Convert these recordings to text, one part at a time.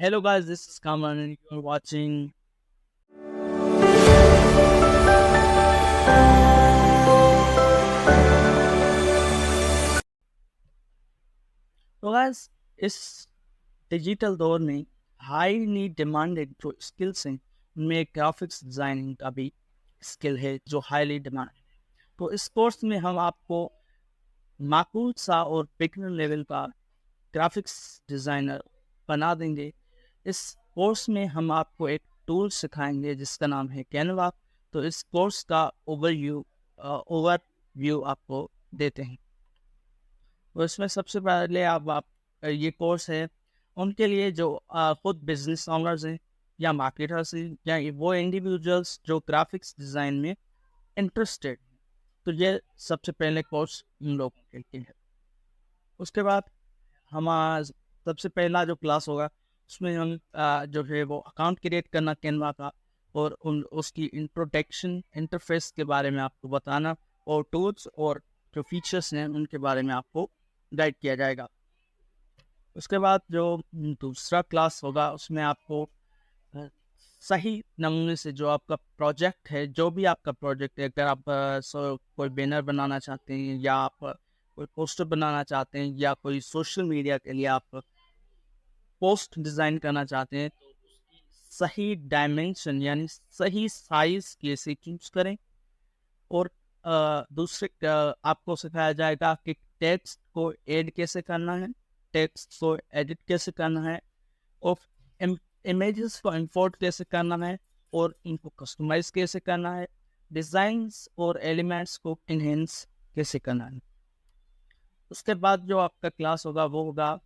Hello guys, this is Kamran and you are watching. तो guys, इस digital दौर में हाईली डिमांडेड जो स्किल्स हैं उनमें ग्राफिक्स डिज़ाइनिंग का भी स्किल है जो हाईली डिमांडेड है। तो इस कोर्स में हम आपको माकूल सा और बिगनर लेवल का ग्राफिक्स डिज़ाइनर बना देंगे। इस कोर्स में हम आपको एक टूल सिखाएंगे जिसका नाम है कैनवा। तो इस कोर्स का ओवरव्यू आपको देते हैं। तो इसमें सबसे पहले आप ये कोर्स है उनके लिए जो खुद बिजनेस ओनर्स हैं या मार्केटर्स हैं या वो इंडिविजुअल्स जो ग्राफिक्स डिज़ाइन में इंटरेस्टेड हैं। तो ये सबसे पहले कोर्स उन लोगों के लिए है। उसके बाद हमारा सबसे पहला जो क्लास होगा उसमें हम जो है वो अकाउंट क्रिएट करना कैनवा का और उसकी इंट्रोडक्शन इंटरफेस के बारे में आपको बताना और टूल्स और जो फीचर्स हैं उनके बारे में आपको गाइड किया जाएगा। उसके बाद जो दूसरा क्लास होगा उसमें आपको सही नमूने से जो आपका प्रोजेक्ट है, जो भी आपका प्रोजेक्ट है, अगर आप कोई बैनर बनाना चाहते हैं या आप कोई पोस्टर बनाना चाहते हैं या कोई सोशल मीडिया के लिए आप पोस्ट डिज़ाइन करना चाहते हैं तो सही डायमेंशन यानी सही साइज कैसे चूज करें और दूसरे आपको सिखाया जाएगा कि टेक्स्ट को ऐड कैसे करना है, टेक्स्ट को एडिट कैसे करना है और इमेजेस को इंपोर्ट कैसे करना है और इनको कस्टमाइज कैसे करना है, डिज़ाइंस और एलिमेंट्स को इनहेंस कैसे करना है। उसके बाद जो आपका क्लास होगा वो होगा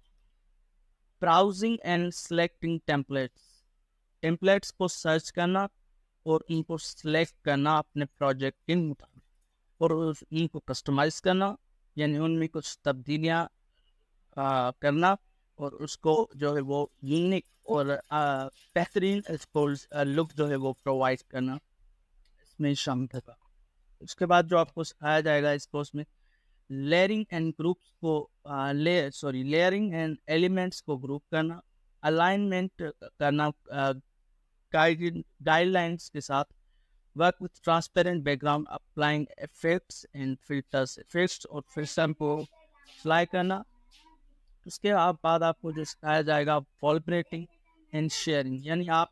ब्राउजिंग एंड सेलेक्टिंग टेम्पलेट्स को सर्च करना और इनको सेलेक्ट करना अपने प्रोजेक्ट के मुताबिक और इनको कस्टमाइज करना यानी उनमें कुछ तब्दीलियाँ करना और उसको जो है वो यूनिक और बेहतरीन लुक जो है वो प्रोवाइड करना इसमें शामिल होगा। उसके बाद जो आपको सिखाया जाएगा इस कोर्स में लेयरिंग एंड ग्रुप्स को लेयरिंग एंड एलिमेंट्स को ग्रुप करना, अलाइनमेंट करना गाइडलाइंस के साथ, work with transparent background, applying effects and filters, effects और फिल्टर को अप्लाई करना। उसके बाद आपको जो सिखाया जाएगा कोलैबोरेटिंग एंड शेयरिंग यानी आप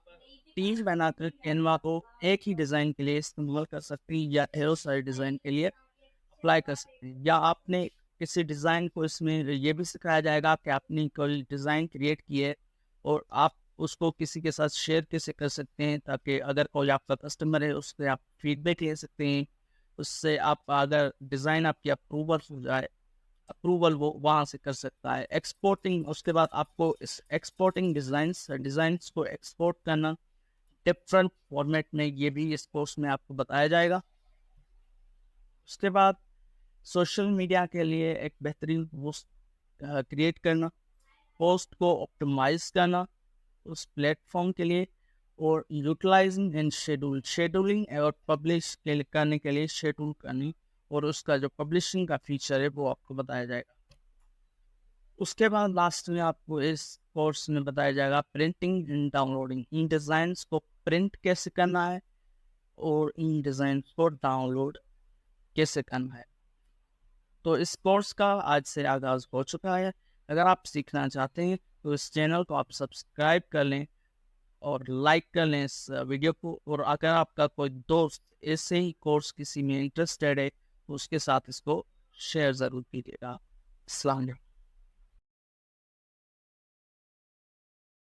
टीम बनाकर कैनवा को एक ही डिज़ाइन के लिए इस्तेमाल कर सकते हैं या ढेरों सारे डिज़ाइन के लिए अप्लाई कर सकते हैं। या आपने किसी डिज़ाइन को इसमें ये भी सिखाया जाएगा कि आपने कोई डिज़ाइन क्रिएट की है और आप उसको किसी के साथ शेयर कैसे कर सकते हैं ताकि अगर कोई आपका कस्टमर है उससे आप फीडबैक ले सकते हैं। उससे आप अगर डिज़ाइन आपकी अप्रूवल वो वहाँ से कर सकता है। एक्सपोर्टिंग, उसके बाद आपको इस एक्सपोर्टिंग डिज़ाइंस को एक्सपोर्ट करना डिफरेंट फॉर्मेट में, ये भी इस कोर्स में आपको बताया जाएगा। उसके बाद सोशल मीडिया के लिए एक बेहतरीन पोस्ट क्रिएट करना, पोस्ट को ऑप्टिमाइज करना उस प्लेटफॉर्म के लिए और यूटिलाइजिंग एंड शेड्यूलिंग और पब्लिश करने के लिए शेड्यूल करनी और उसका जो पब्लिशिंग का फीचर है वो आपको बताया जाएगा। उसके बाद लास्ट में आपको इस कोर्स में बताया जाएगा printing and downloading, in designs को प्रिंट कैसे करना है और इन डिज़ाइंस को डाउनलोड कैसे करना है। तो इस कोर्स का आज से आगाज़ हो चुका है। अगर आप सीखना चाहते हैं तो इस चैनल को आप सब्सक्राइब कर लें और लाइक कर लें इस वीडियो को। और अगर आपका कोई दोस्त ऐसे ही कोर्स किसी में इंटरेस्टेड है तो उसके साथ इसको शेयर ज़रूर कीजिएगा। अस्सलाम वालेकुम।